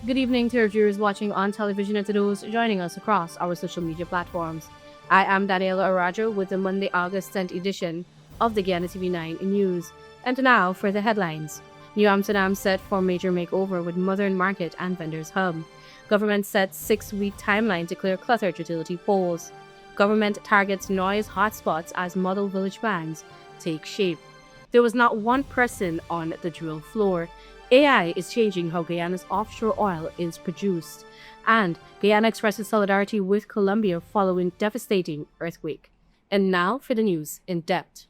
Good evening to our viewers watching on television and to those joining us across our social media platforms. I am Daniela Arajo with the Monday, August 10th edition of the Guyana TV9 News. And now for the headlines. New Amsterdam set for major makeover with modern market and vendors hub. Government sets 6-week timeline to clear cluttered utility poles. Government targets noise hotspots as model village bans take shape. There was not one person on the drill floor. AI is changing how Guyana's offshore oil is produced. And Guyana expresses solidarity with Colombia following devastating earthquake. And now for the news in depth.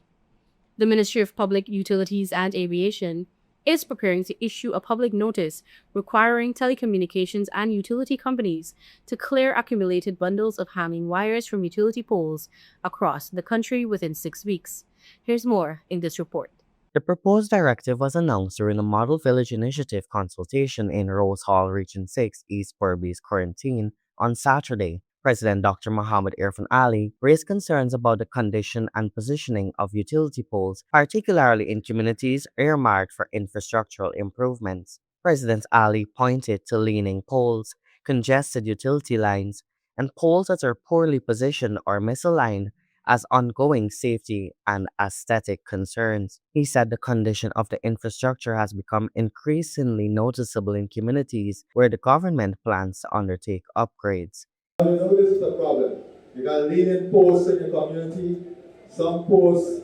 The Ministry of Public Utilities and Aviation is preparing to issue a public notice requiring telecommunications and utility companies to clear accumulated bundles of hanging wires from utility poles across the country within 6 weeks. Here's more in this report. The proposed directive was announced during a Model Village Initiative consultation in Rose Hall, Region 6, East Purbe's Quarantine on Saturday. President Dr. Mohammed Irfan Ali raised concerns about the condition and positioning of utility poles, particularly in communities earmarked for infrastructural improvements. President Ali pointed to leaning poles, congested utility lines, and poles that are poorly positioned or misaligned as ongoing safety and aesthetic concerns. He said the condition of the infrastructure has become increasingly noticeable in communities where the government plans to undertake upgrades. You know this is a problem. You got leaning posts in your community. Some posts,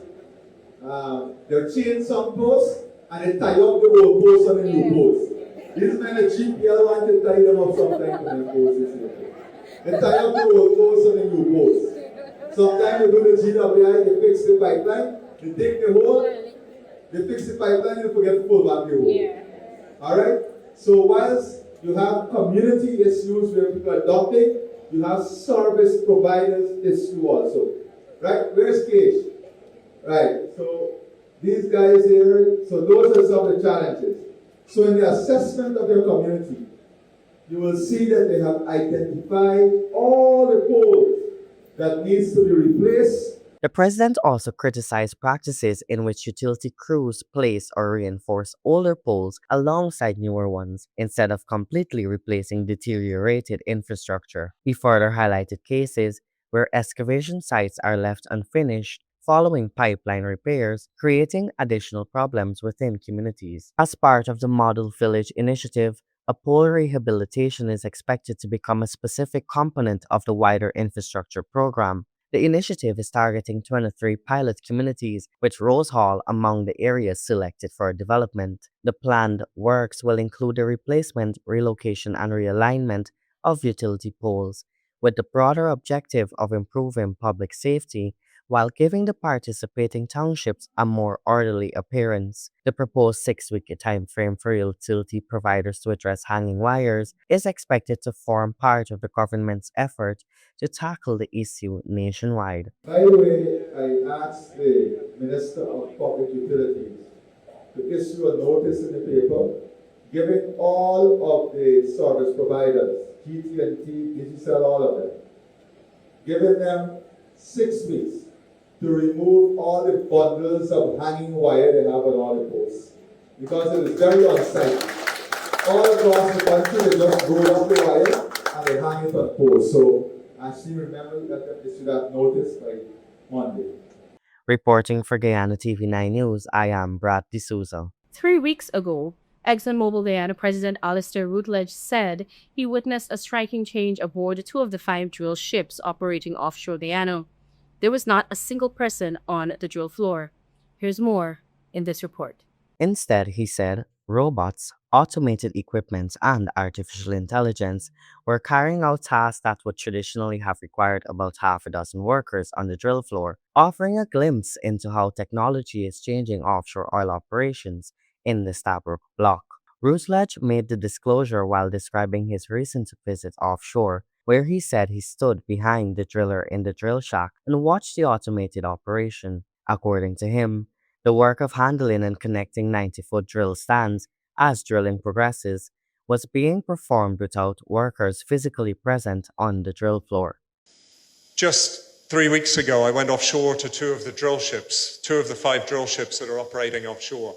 they're chained some posts and they tie up the old posts on the new posts. These men at GPL want to tie them up sometimes on the posts. They tie up the old posts on the new posts. Sometimes they do the GWI, they fix the pipeline, they dig the hole, they fix the pipeline, they forget to pull back the hole. Yeah. Alright? So whilst you have community issues where people are dumping, you have service providers issue also. Right? Where's Cage? Right. So these guys here, so those are some of the challenges. So in the assessment of your community, you will see that they have identified all the poles that needs to be replaced. The president also criticized practices in which utility crews place or reinforce older poles alongside newer ones instead of completely replacing deteriorated infrastructure. He further highlighted cases where excavation sites are left unfinished following pipeline repairs, creating additional problems within communities. As part of the Model Village initiative, a pole rehabilitation is expected to become a specific component of the wider infrastructure program. The initiative is targeting 23 pilot communities, with Rose Hall among the areas selected for development. The planned works will include the replacement, relocation, and realignment of utility poles, with the broader objective of improving public safety while giving the participating townships a more orderly appearance. The proposed 6-week timeframe for utility providers to address hanging wires is expected to form part of the government's effort to tackle the issue nationwide. By the way, I asked the Minister of Public Utilities to issue a notice in the paper giving all of the service providers, GT&T, Digicel, all of them, giving them 6 weeks to remove all the bundles of hanging wire they have on all the posts. Because it is very unsightly. All across the country, they just roll up the wire and they hang it on posts. So, actually remember that they should have noticed by Monday. Reporting for Guyana TV9 News, I am Brad D'Souza. 3 weeks ago, ExxonMobil Guyana President Alistair Routledge said he witnessed a striking change aboard 2 of the 5 drill ships operating offshore Guyana. There was not a single person on the drill floor. Here's more in this report. Instead, he said, robots, automated equipment, and artificial intelligence were carrying out tasks that would traditionally have required about half a dozen workers on the drill floor, offering a glimpse into how technology is changing offshore oil operations in the Stabroek Block. Routledge made the disclosure while describing his recent visit offshore, where he said he stood behind the driller in the drill shack and watched the automated operation. According to him, the work of handling and connecting 90-foot drill stands as drilling progresses was being performed without workers physically present on the drill floor. Just 3 weeks ago, I went offshore to 2 of the 5 drill ships that are operating offshore.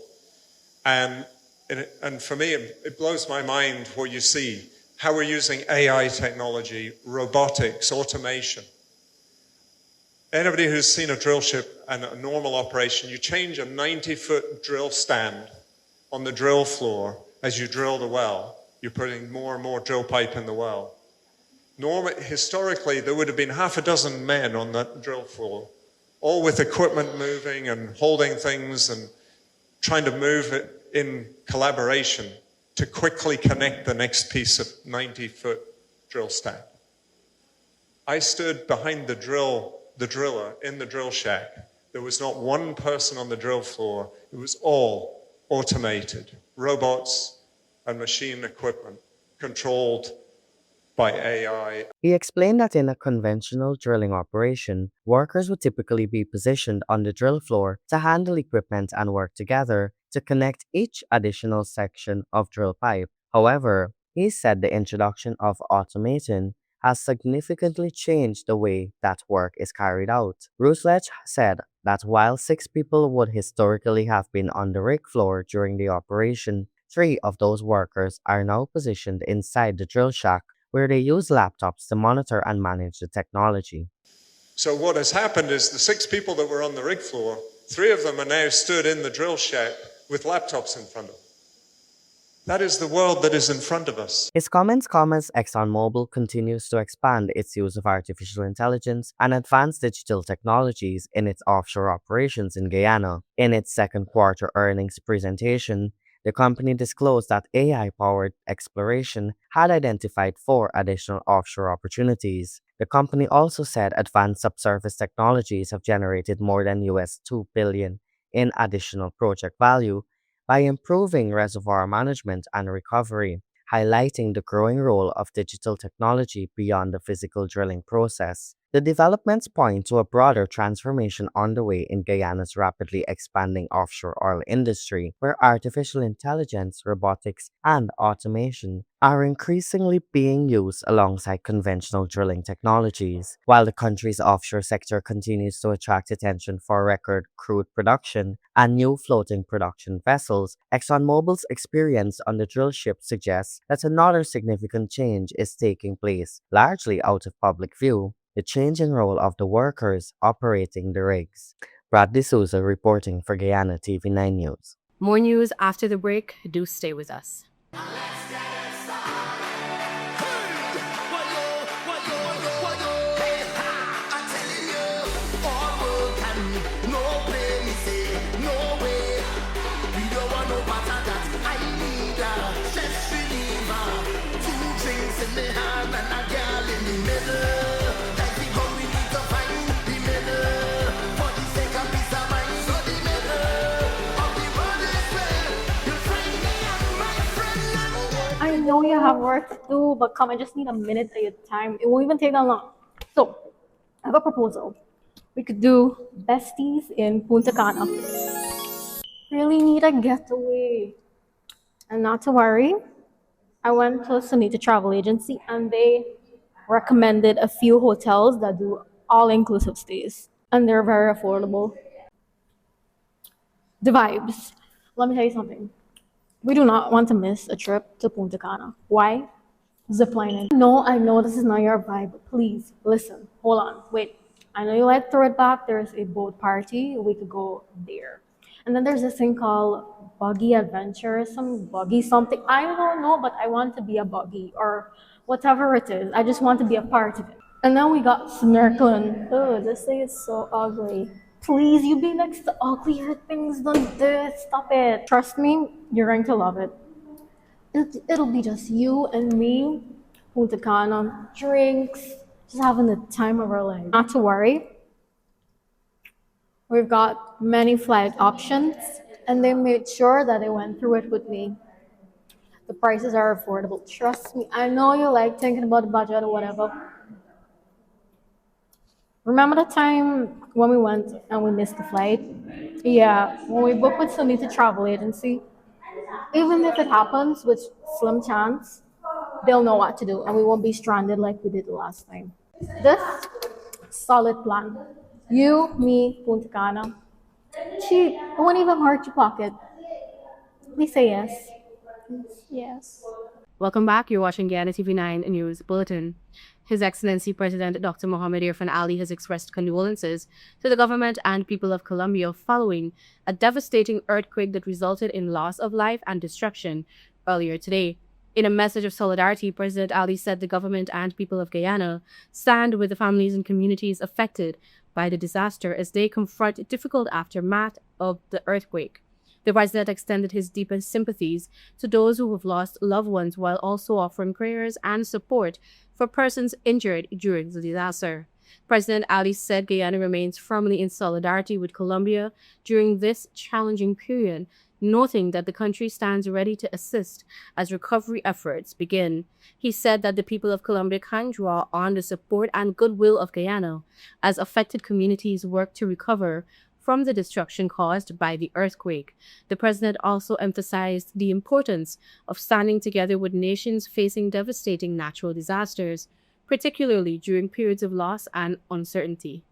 And And for me, it blows my mind what you see, how we're using AI technology, robotics, automation. Anybody who's seen a drill ship and a normal operation, you change a 90-foot drill stand on the drill floor as you drill the well. You're putting more and more drill pipe in the well. Historically, there would have been half a dozen men on that drill floor, all with equipment moving and holding things and trying to move it in collaboration to quickly connect the next piece of 90-foot drill stand. I stood behind the driller in the drill shack. There was not one person on the drill floor. It was all automated, robots and machine equipment controlled by AI. He explained that in a conventional drilling operation, workers would typically be positioned on the drill floor to handle equipment and work together to connect each additional section of drill pipe. However, he said the introduction of automation has significantly changed the way that work is carried out. Routledge said that while 6 people would historically have been on the rig floor during the operation, 3 of those workers are now positioned inside the drill shack, where they use laptops to monitor and manage the technology. So what has happened is the 6 people that were on the rig floor, 3 of them are now stood in the drill shack with laptops in front of them. That is the world that is in front of us. His comments come as ExxonMobil continues to expand its use of artificial intelligence and advanced digital technologies in its offshore operations in Guyana. In its second quarter earnings presentation, the company disclosed that AI-powered exploration had identified 4 additional offshore opportunities. The company also said advanced subsurface technologies have generated more than $2 billion in additional project value by improving reservoir management and recovery, highlighting the growing role of digital technology beyond the physical drilling process. The developments point to a broader transformation underway in Guyana's rapidly expanding offshore oil industry, where artificial intelligence, robotics, and automation are increasingly being used alongside conventional drilling technologies. While the country's offshore sector continues to attract attention for record crude production and new floating production vessels, ExxonMobil's experience on the drill ship suggests that another significant change is taking place, largely out of public view: the changing role of the workers operating the rigs. Brad D'Souza reporting for Guyana TV9 News. More news after the break. Do stay with us. I know you have work to do, but come, I just need a minute of your time. It won't even take that long. So, I have a proposal. We could do besties in Punta Cana. Really need a getaway. And not to worry, I went to Sunita Travel Agency and they recommended a few hotels that do all-inclusive stays. And they're very affordable. The vibes. Let me tell you something. We do not want to miss a trip to Punta Cana. Why? Ziplining. No, I know this is not your vibe, but please, listen. Hold on, wait. I know you like Throw It Back. There's a boat party. We could go there. And then there's this thing called Buggy Adventure, some buggy something. I don't know, but I want to be a buggy or whatever it is. I just want to be a part of it. And then we got snorkeling. Oh, this thing is so ugly. Please, you be next to uglier things than this. Stop it. Trust me, you're going to love it. It'll be just you and me, Punta Cana, drinks, just having the time of our life. Not to worry. We've got many flight options, and they made sure that they went through it with me. The prices are affordable. Trust me. I know you like thinking about the budget or whatever. Remember the time when we went and we missed the flight? Yeah, when we booked with Sunita Travel Agency, even if it happens, with slim chance, they'll know what to do and we won't be stranded like we did the last time. This solid plan. You, me, Punta Cana. Cheap. It won't even hurt your pocket. Please say yes. Yes. Welcome back. You're watching Guyana TV9 News Bulletin. His Excellency President Dr. Mohamed Irfan Ali has expressed condolences to the government and people of Colombia following a devastating earthquake that resulted in loss of life and destruction earlier today. In a message of solidarity, President Ali said the government and people of Guyana stand with the families and communities affected by the disaster as they confront difficult aftermath of the earthquake. The president extended his deepest sympathies to those who have lost loved ones while also offering prayers and support for persons injured during the disaster. President Ali said Guyana remains firmly in solidarity with Colombia during this challenging period, noting that the country stands ready to assist as recovery efforts begin. He said that the people of Colombia can draw on the support and goodwill of Guyana as affected communities work to recover from the destruction caused by the earthquake. The president also emphasized the importance of standing together with nations facing devastating natural disasters, particularly during periods of loss and uncertainty.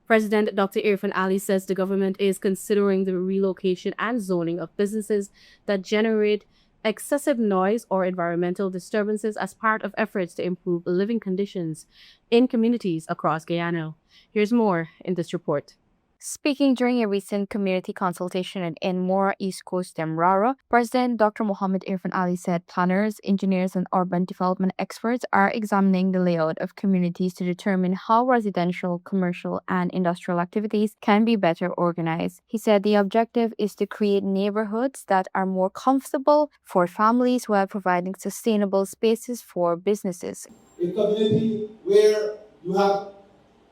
President Dr. Irfan Ali says the government is considering the relocation and zoning of businesses that generate excessive noise or environmental disturbances as part of efforts to improve living conditions in communities across Guyana. Here's more in this report. Speaking during a recent community consultation in Mora, East Coast, Demerara, President Dr. Mohamed Irfan Ali said planners, engineers, and urban development experts are examining the layout of communities to determine how residential, commercial, and industrial activities can be better organized. He said the objective is to create neighborhoods that are more comfortable for families while providing sustainable spaces for businesses. A community where you have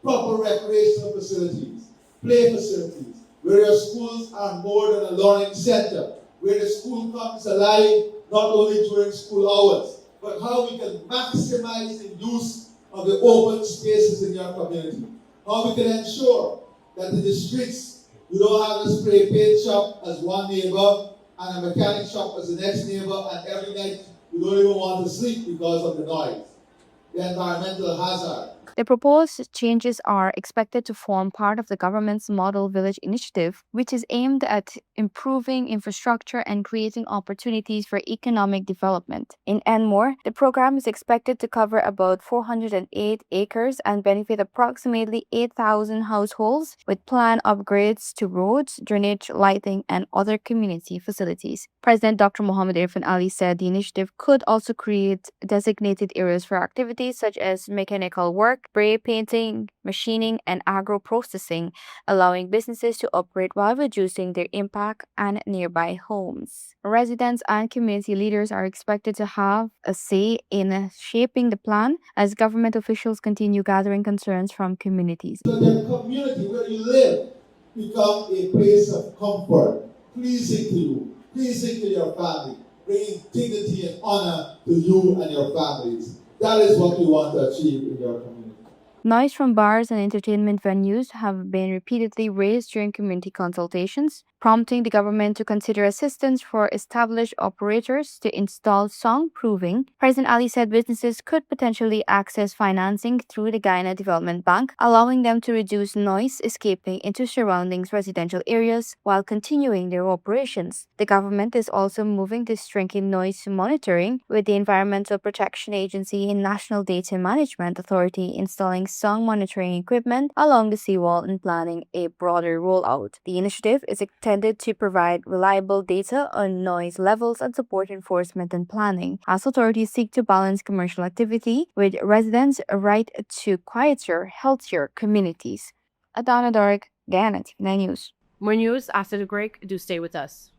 proper recreational facilities, play facilities, where your schools are more than a learning center, where the school comes alive not only during school hours, but how we can maximize the use of the open spaces in your community. How we can ensure that in the streets you don't have a spray paint shop as one neighbor and a mechanic shop as the next neighbor, and every night you don't even want to sleep because of the noise, the environmental hazard. The proposed changes are expected to form part of the government's Model Village initiative, which is aimed at improving infrastructure and creating opportunities for economic development. In Enmore, the program is expected to cover about 408 acres and benefit approximately 8,000 households with planned upgrades to roads, drainage, lighting, and other community facilities. President Dr. Mohamed Irfan Ali said the initiative could also create designated areas for activities such as mechanical work, spray painting, machining, and agro-processing, allowing businesses to operate while reducing their impact on nearby homes. Residents and community leaders are expected to have a say in shaping the plan as government officials continue gathering concerns from communities. So that community where you live become a place of comfort, pleasing to you, pleasing to your family, bringing dignity and honor to you and your families. That is what we want to achieve in your community. Noise from bars and entertainment venues have been repeatedly raised during community consultations, prompting the government to consider assistance for established operators to install soundproofing. President Ali said businesses could potentially access financing through the Guyana Development Bank, allowing them to reduce noise escaping into surrounding residential areas while continuing their operations. The government is also moving to strengthen noise monitoring, with the Environmental Protection Agency and National Data Management Authority installing sound monitoring equipment along the seawall and planning a broader rollout. The initiative is intended to provide reliable data on noise levels and support enforcement and planning, as authorities seek to balance commercial activity with residents' right to quieter, healthier communities. Adana Dorg, Guyana TV9 News. More news after the break. Do stay with us.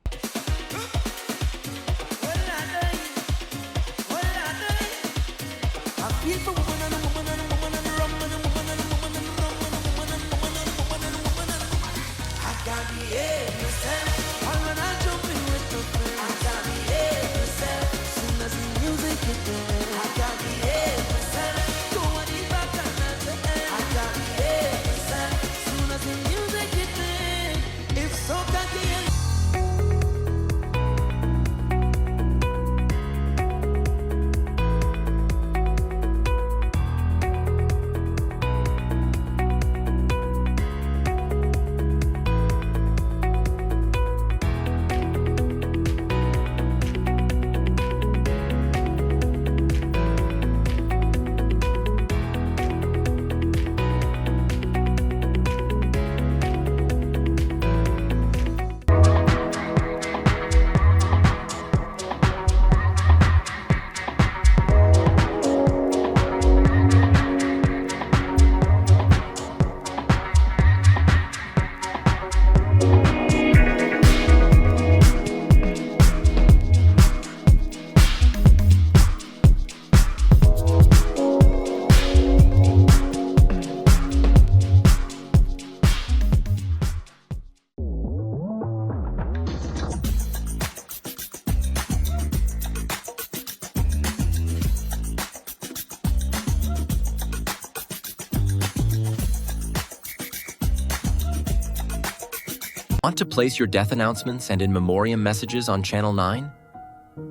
Want to place your death announcements and in memoriam messages on Channel 9?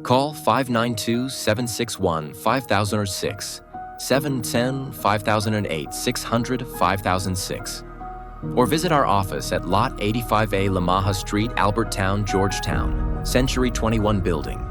Call 592-761-5006, 710-5008, 600-5006. Or visit our office at Lot 85A Lamaha Street, Albertown, Georgetown, Century 21 Building.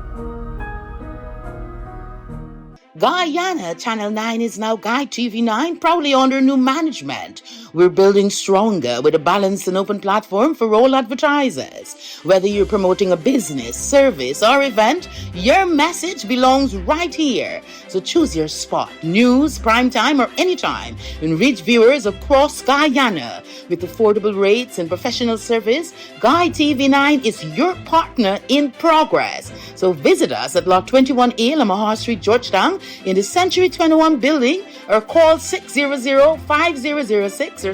Guyana Channel 9 is now Guy TV9, proudly under new management. We're building stronger with a balanced and open platform for all advertisers. Whether you're promoting a business, service, or event, your message belongs right here. So choose your spot, news, prime time, or anytime, and reach viewers across Guyana. With affordable rates and professional service, Guy TV9 is your partner in progress. So visit us at Lot 21A Lamaha Street, Georgetown, in the Century 21 building, or call 600-5006 or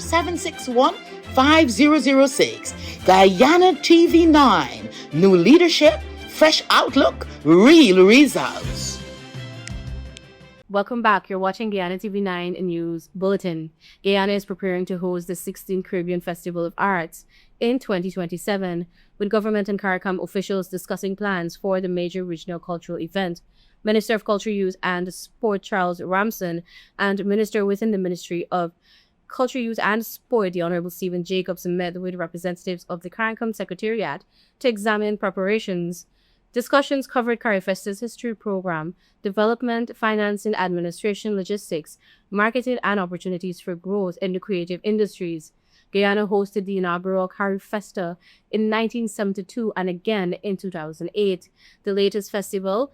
761-5006. Guyana TV9. New leadership, fresh outlook, real results. Welcome back. You're watching Guyana TV9 News Bulletin. Guyana is preparing to host the 16th Caribbean Festival of Arts in 2027, with government and CARICOM officials discussing plans for the major regional cultural event. Minister of Culture, Youth and Sport Charles Ramson and Minister within the Ministry of Culture, Youth and Sport, the Honorable Stephen Jacobs, met with representatives of the CARICOM Secretariat to examine preparations. Discussions covered CARIFESTA's history program, development, financing, administration, logistics, marketing, and opportunities for growth in the creative industries. Guyana hosted the inaugural CARIFESTA in 1972 and again in 2008. The latest festival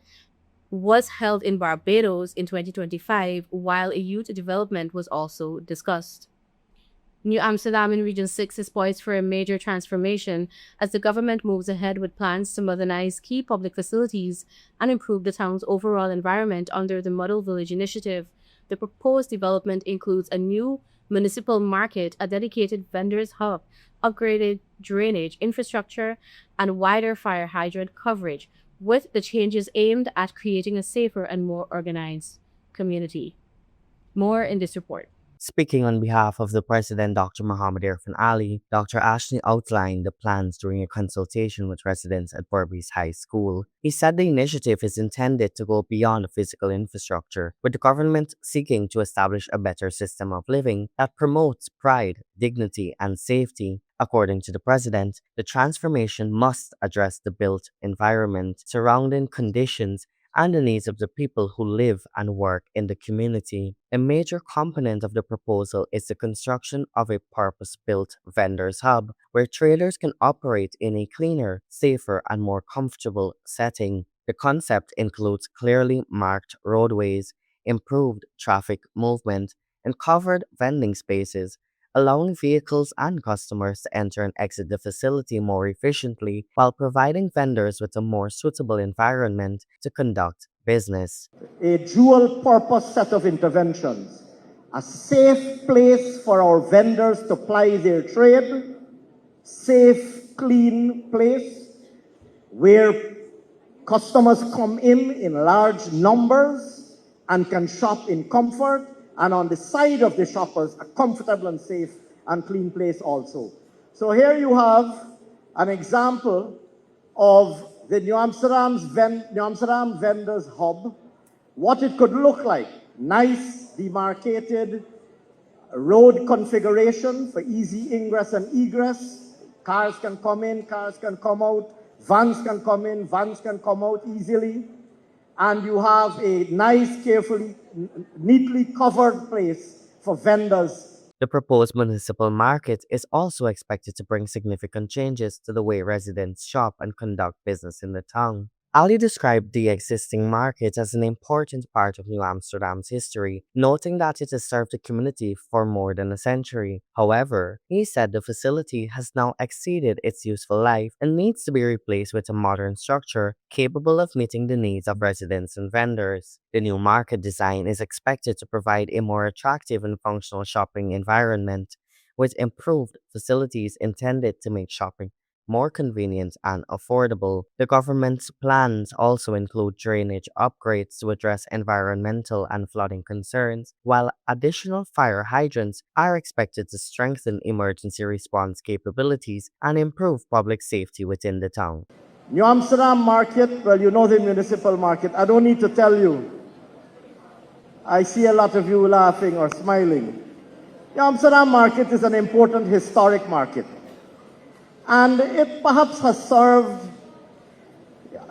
was held in Barbados in 2025, while a youth development was also discussed. New Amsterdam in Region 6 is poised for a major transformation as the government moves ahead with plans to modernize key public facilities and improve the town's overall environment under the Model Village initiative. The proposed development includes a new municipal market, a dedicated vendors hub, upgraded drainage infrastructure, and wider fire hydrant coverage, with the changes aimed at creating a safer and more organized community. More in this report. Speaking on behalf of the President, Dr. Muhammad Irfan Ali, Dr. Ashley outlined the plans during a consultation with residents at Berbice High School. He said the initiative is intended to go beyond the physical infrastructure, with the government seeking to establish a better system of living that promotes pride, dignity, and safety. According to the President, the transformation must address the built environment, surrounding conditions, and the needs of the people who live and work in the community. A major component of the proposal is the construction of a purpose-built vendors hub, where traders can operate in a cleaner, safer, and more comfortable setting. The concept includes clearly marked roadways, improved traffic movement, and covered vending spaces, allowing vehicles and customers to enter and exit the facility more efficiently while providing vendors with a more suitable environment to conduct business. A dual purpose set of interventions. A safe place for our vendors to ply their trade, safe, clean place where customers come in large numbers and can shop in comfort, and on the side of the shoppers, a comfortable and safe and clean place also. So here you have an example of the New Amsterdam Vendors Hub, what it could look like. Nice, demarcated road configuration for easy ingress and egress. Cars can come in, cars can come out, vans can come in, vans can come out easily. And you have a nice, carefully, neatly covered place for vendors. The proposed municipal market is also expected to bring significant changes to the way residents shop and conduct business in the town. Ali described the existing market as an important part of New Amsterdam's history, noting that it has served the community for more than a century. However, he said the facility has now exceeded its useful life and needs to be replaced with a modern structure capable of meeting the needs of residents and vendors. The new market design is expected to provide a more attractive and functional shopping environment, with improved facilities intended to make shopping more convenient and affordable. The government's plans also include drainage upgrades to address environmental and flooding concerns, while additional fire hydrants are expected to strengthen emergency response capabilities and improve public safety within the town. New Amsterdam market, well, you know the municipal market. I don't need to tell you. I see a lot of you laughing or smiling. The Amsterdam market is an important historic market. And it perhaps has served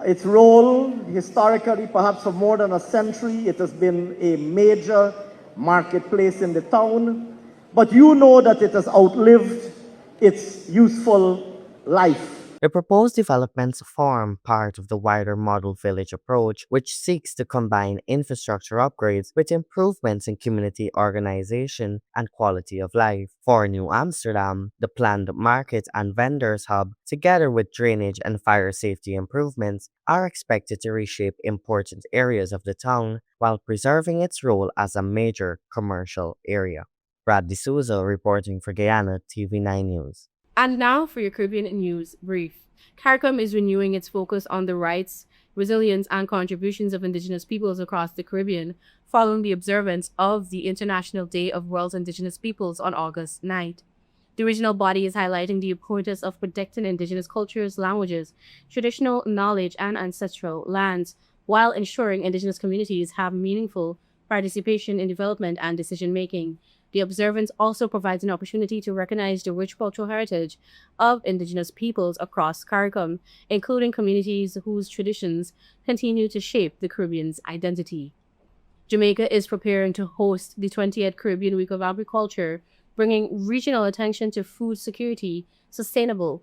its role historically, perhaps for more than a century. It has been a major marketplace in the town. But you know that it has outlived its useful life. The proposed developments form part of the wider model village approach, which seeks to combine infrastructure upgrades with improvements in community organization and quality of life. For New Amsterdam, the planned market and vendors hub, together with drainage and fire safety improvements, are expected to reshape important areas of the town while preserving its role as a major commercial area. Brad D'Souza reporting for Guyana TV9 News. And now for your Caribbean News Brief. CARICOM is renewing its focus on the rights, resilience, and contributions of Indigenous peoples across the Caribbean following the observance of the International Day of World's Indigenous Peoples on August 9th. The regional body is highlighting the importance of protecting Indigenous cultures, languages, traditional knowledge, and ancestral lands, while ensuring Indigenous communities have meaningful participation in development and decision-making. The observance also provides an opportunity to recognize the rich cultural heritage of Indigenous peoples across CARICOM, including communities whose traditions continue to shape the Caribbean's identity. Jamaica is preparing to host the 20th Caribbean Week of Agriculture, bringing regional attention to food security, sustainable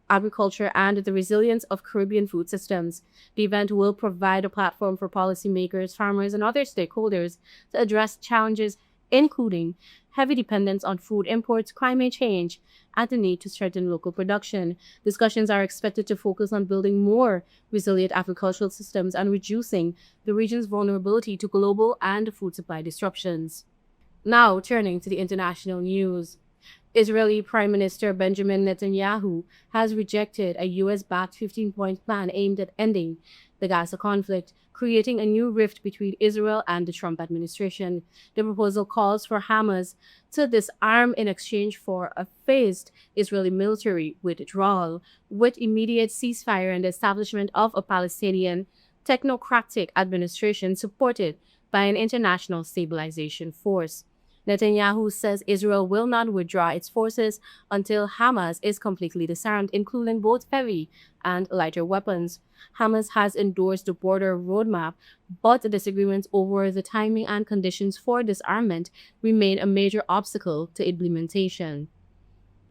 agriculture, and the resilience of Caribbean food systems. The event will provide a platform for policymakers, farmers, and other stakeholders to address challenges including heavy dependence on food imports, climate change, and the need to strengthen local production. Discussions are expected to focus on building more resilient agricultural systems and reducing the region's vulnerability to global and food supply disruptions. Now, turning to the international news. Israeli Prime Minister Benjamin Netanyahu has rejected a US-backed 15-point plan aimed at ending the Gaza conflict, creating a new rift between Israel and the Trump administration. The proposal calls for Hamas to disarm in exchange for a phased Israeli military withdrawal, with immediate ceasefire and the establishment of a Palestinian technocratic administration supported by an international stabilization force. Netanyahu says Israel will not withdraw its forces until Hamas is completely disarmed, including both heavy and lighter weapons. Hamas has endorsed the border roadmap, but the disagreements over the timing and conditions for disarmament remain a major obstacle to implementation.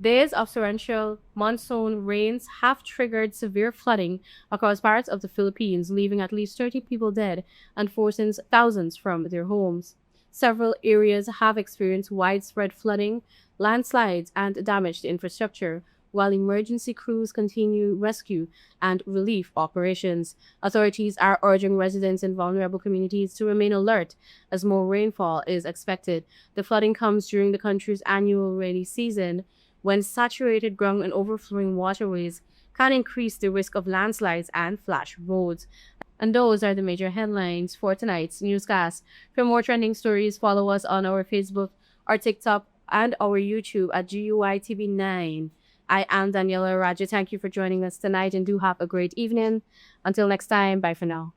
Days of torrential monsoon rains have triggered severe flooding across parts of the Philippines, leaving at least 30 people dead and forcing thousands from their homes. Several areas have experienced widespread flooding, landslides, and damaged infrastructure, while emergency crews continue rescue and relief operations. Authorities are urging residents in vulnerable communities to remain alert as more rainfall is expected. The flooding comes during the country's annual rainy season, when saturated ground and overflowing waterways can increase the risk of landslides and flash roads. And those are the major headlines for tonight's newscast. For more trending stories, follow us on our Facebook, our TikTok, and our YouTube at GUYTV9. I am Daniela Raja. Thank you for joining us tonight and do have a great evening. Until next time, bye for now.